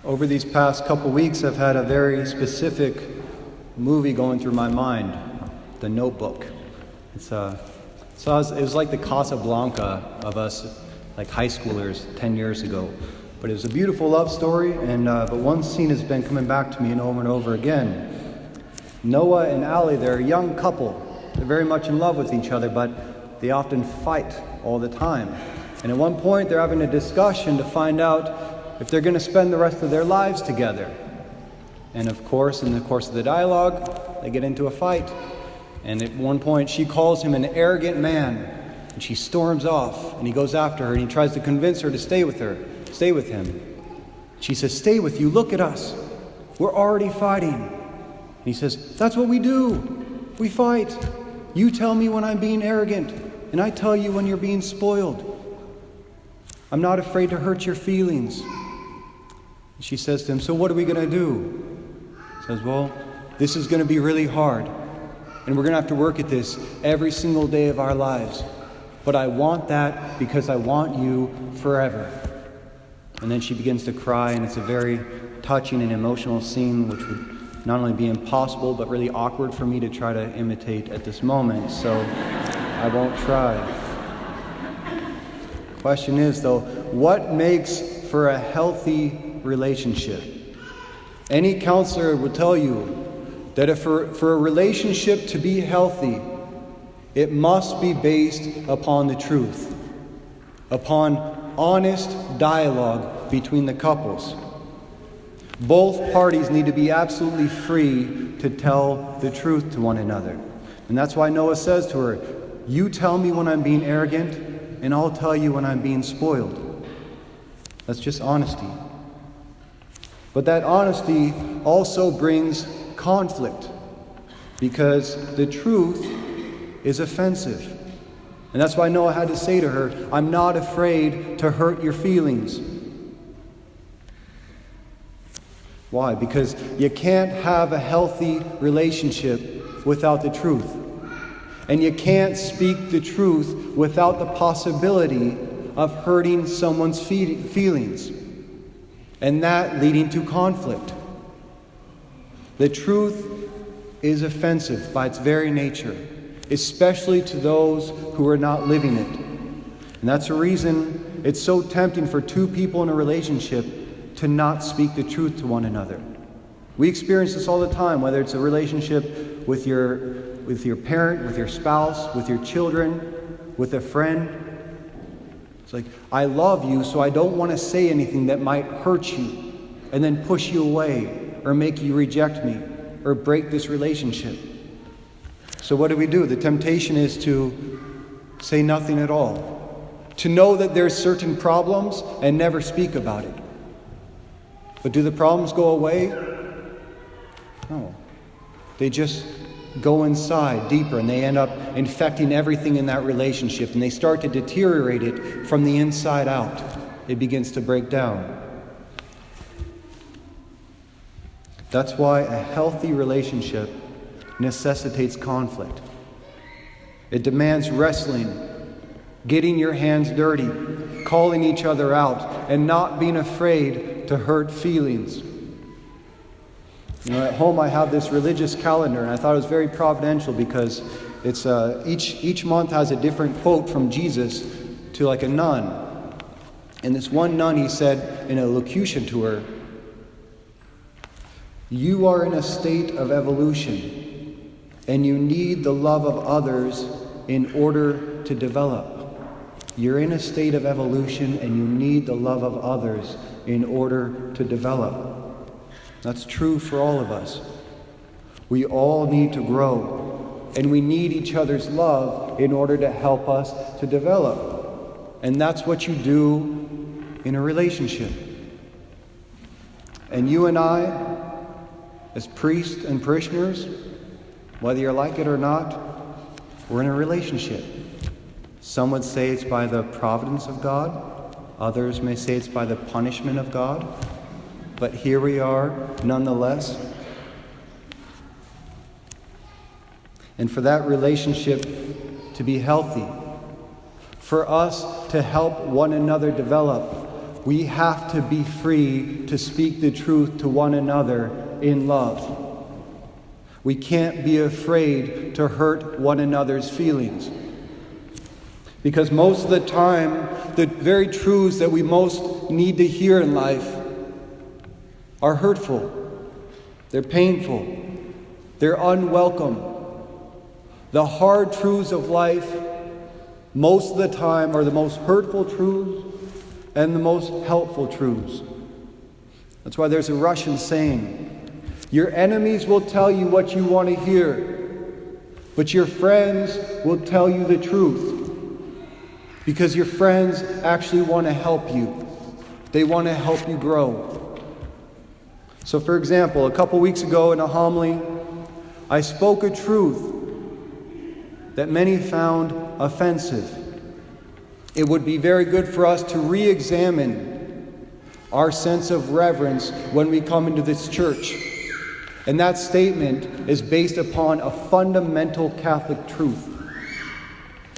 Over these past couple weeks, I've had a very specific movie going through my mind, The Notebook. It was like the Casablanca of us, like high schoolers 10 years ago. But it was a beautiful love story, but one scene has been coming back to me and over again. Noah and Allie, they're a young couple. They're very much in love with each other, but they often fight all the time. And at one point, they're having a discussion to find out if they're going to spend the rest of their lives together. And of course, in the course of the dialogue, they get into a fight. And at one point, she calls him an arrogant man, and she storms off, and he goes after her, and he tries to convince her to stay with him. She says, "Stay with you, look at us. We're already fighting." And he says, "That's what we do. We fight. You tell me when I'm being arrogant, and I tell you when you're being spoiled. I'm not afraid to hurt your feelings." She says to him, "So what are we going to do?" He says, "Well, this is going to be really hard, and we're going to have to work at this every single day of our lives. But I want that because I want you forever." And then she begins to cry, and it's a very touching and emotional scene, which would not only be impossible, but really awkward for me to try to imitate at this moment, so I won't try. Question is, though, what makes for a healthy relationship? Any counselor will tell you that for a relationship to be healthy, it must be based upon the truth, upon honest dialogue between the couples. Both parties need to be absolutely free to tell the truth to one another. And that's why Noah says to her, "You tell me when I'm being arrogant, and I'll tell you when I'm being spoiled." That's just honesty. But that honesty also brings conflict, because the truth is offensive. And that's why Noah had to say to her, "I'm not afraid to hurt your feelings." Why? Because you can't have a healthy relationship without the truth. And you can't speak the truth without the possibility of hurting someone's feelings, and that leading to conflict. The truth is offensive by its very nature, especially to those who are not living it. And that's the reason it's so tempting for two people in a relationship to not speak the truth to one another. We experience this all the time, whether it's a relationship with your parent, with your spouse, with your children, with a friend. It's like, I love you, so I don't want to say anything that might hurt you and then push you away or make you reject me or break this relationship. So what do? The temptation is to say nothing at all, to know that there's certain problems and never speak about it. But do the problems go away? No. They just go inside deeper, and they end up infecting everything in that relationship, and they start to deteriorate it from the inside out. It begins to break down. That's why a healthy relationship necessitates conflict. It demands wrestling, getting your hands dirty, calling each other out, and not being afraid to hurt feelings. At home I have this religious calendar, and I thought it was very providential because it's each month has a different quote from Jesus to like a nun. And this one nun, he said in a locution to her, "You are in a state of evolution, and you need the love of others in order to develop. You're in a state of evolution, and you need the love of others in order to develop." That's true for all of us. We all need to grow, and we need each other's love in order to help us to develop. And that's what you do in a relationship. And you and I, as priests and parishioners, whether you like it or not, we're in a relationship. Some would say it's by the providence of God. Others may say it's by the punishment of God. But here we are, nonetheless. And for that relationship to be healthy, for us to help one another develop, we have to be free to speak the truth to one another in love. We can't be afraid to hurt one another's feelings. Because most of the time, the very truths that we most need to hear in life are hurtful. They're painful. They're unwelcome. The hard truths of life, most of the time, are the most hurtful truths and the most helpful truths. That's why there's a Russian saying, your enemies will tell you what you want to hear, but your friends will tell you the truth. Because your friends actually want to help you. They want to help you grow. So for example, a couple weeks ago in a homily, I spoke a truth that many found offensive. It would be very good for us to re-examine our sense of reverence when we come into this church. And that statement is based upon a fundamental Catholic truth.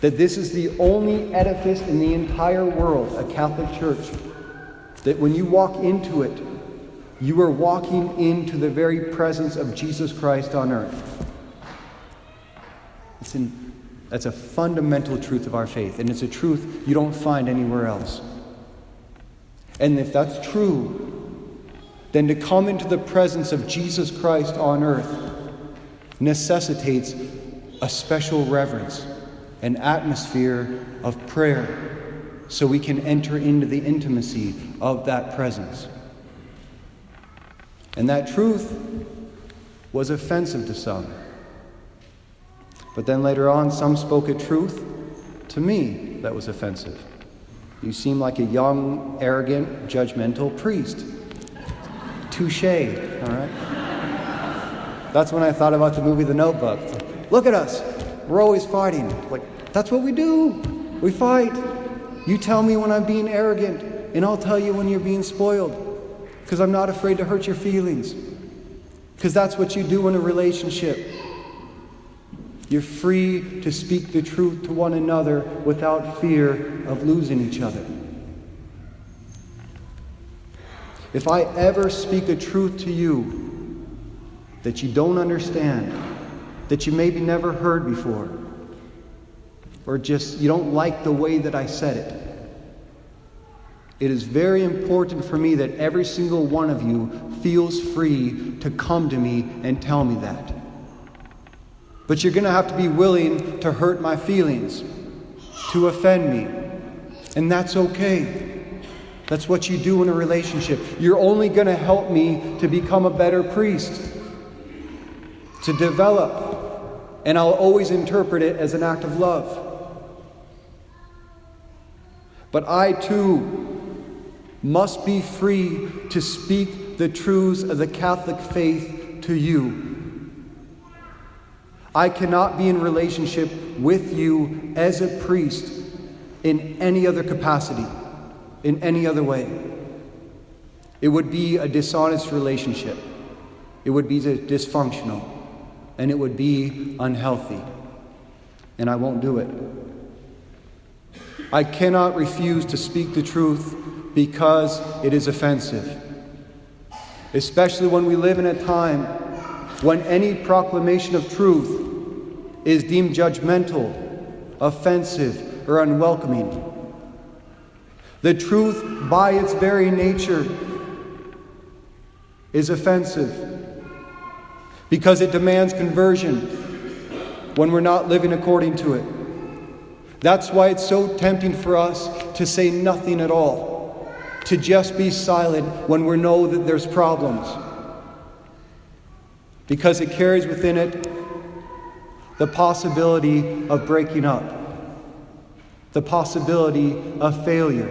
That this is the only edifice in the entire world, a Catholic church, that when you walk into it, you are walking into the very presence of Jesus Christ on earth. That's a fundamental truth of our faith, and it's a truth you don't find anywhere else. And if that's true, then to come into the presence of Jesus Christ on earth necessitates a special reverence, an atmosphere of prayer, so we can enter into the intimacy of that presence. And that truth was offensive to some. But then later on, some spoke a truth to me that was offensive. You seem like a young, arrogant, judgmental priest. Touché, all right? That's when I thought about the movie The Notebook. Look at us. We're always fighting. Like, that's what we do. We fight. You tell me when I'm being arrogant, and I'll tell you when you're being spoiled. Because I'm not afraid to hurt your feelings. Because that's what you do in a relationship. You're free to speak the truth to one another without fear of losing each other. If I ever speak a truth to you that you don't understand, that you maybe never heard before, or just you don't like the way that I said it, it is very important for me that every single one of you feels free to come to me and tell me that. But you're going to have to be willing to hurt my feelings, to offend me. And that's okay. That's what you do in a relationship. You're only going to help me to become a better priest, to develop. And I'll always interpret it as an act of love. But I too must be free to speak the truths of the Catholic faith to you. I cannot be in relationship with you as a priest in any other capacity, in any other way. It would be a dishonest relationship. It would be dysfunctional. And it would be unhealthy. And I won't do it. I cannot refuse to speak the truth because it is offensive. Especially when we live in a time when any proclamation of truth is deemed judgmental, offensive, or unwelcoming. The truth, by its very nature, is offensive because it demands conversion when we're not living according to it. That's why it's so tempting for us to say nothing at all, to just be silent when we know that there's problems. Because it carries within it the possibility of breaking up, the possibility of failure,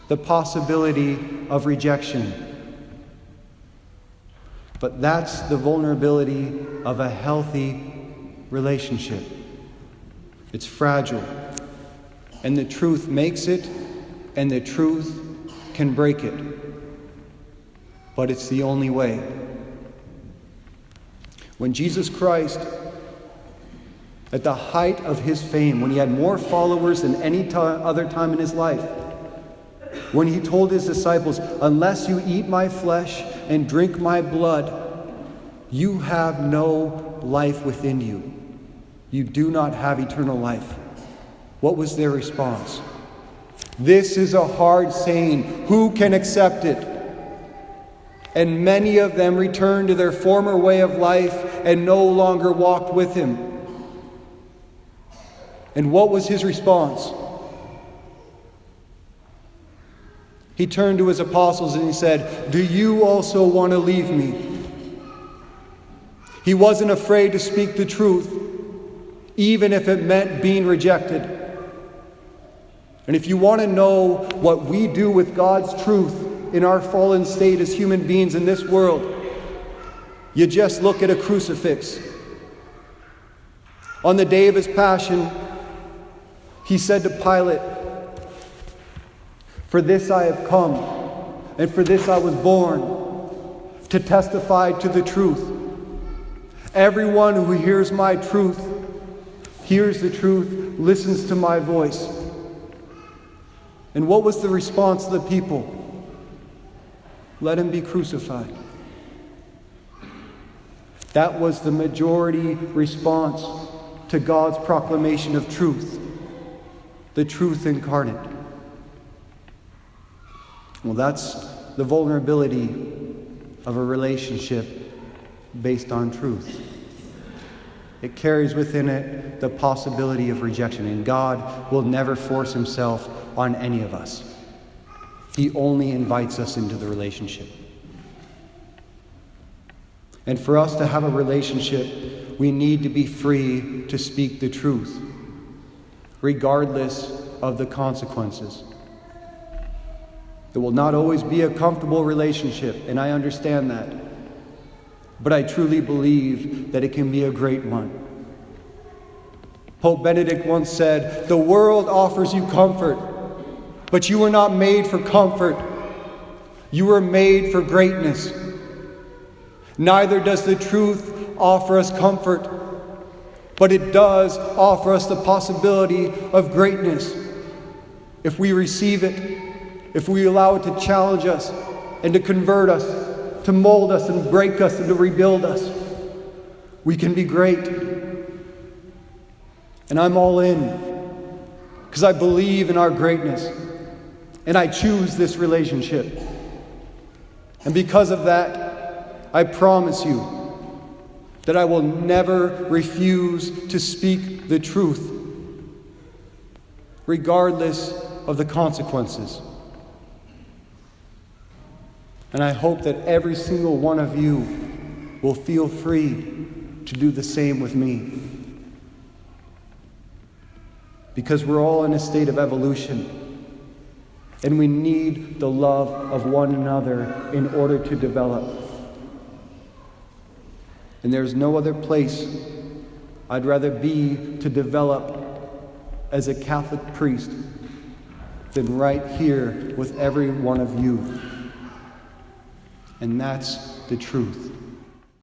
the possibility of rejection. But that's the vulnerability of a healthy relationship. It's fragile, and the truth makes it, and the truth can break it. But it's the only way. When Jesus Christ, at the height of his fame, when he had more followers than any other time in his life, when he told his disciples, "Unless you eat my flesh and drink my blood, you have no life within you. You do not have eternal life." What was their response? "This is a hard saying. Who can accept it?" And many of them returned to their former way of life and no longer walked with him. And what was his response? He turned to his apostles and he said, "Do you also want to leave me?" He wasn't afraid to speak the truth, even if it meant being rejected. And if you want to know what we do with God's truth in our fallen state as human beings in this world, you just look at a crucifix. On the day of his passion, he said to Pilate, "For this I have come, and for this I was born, to testify to the truth. Everyone who hears my truth, hears the truth, listens to my voice." And what was the response of the people? "Let him be crucified." That was the majority response to God's proclamation of truth, the truth incarnate. Well, that's the vulnerability of a relationship based on truth. It carries within it the possibility of rejection, and God will never force himself on any of us. He only invites us into the relationship. And for us to have a relationship, we need to be free to speak the truth, regardless of the consequences. It will not always be a comfortable relationship, and I understand that. But I truly believe that it can be a great one. Pope Benedict once said, "The world offers you comfort, but you were not made for comfort. You were made for greatness." Neither does the truth offer us comfort, but it does offer us the possibility of greatness. If we receive it, if we allow it to challenge us and to convert us, to mold us and break us and to rebuild us, we can be great. And I'm all in because I believe in our greatness and I choose this relationship. And because of that, I promise you that I will never refuse to speak the truth, regardless of the consequences. And I hope that every single one of you will feel free to do the same with me. Because we're all in a state of evolution, and we need the love of one another in order to develop. And there's no other place I'd rather be to develop as a Catholic priest than right here with every one of you. And that's the truth.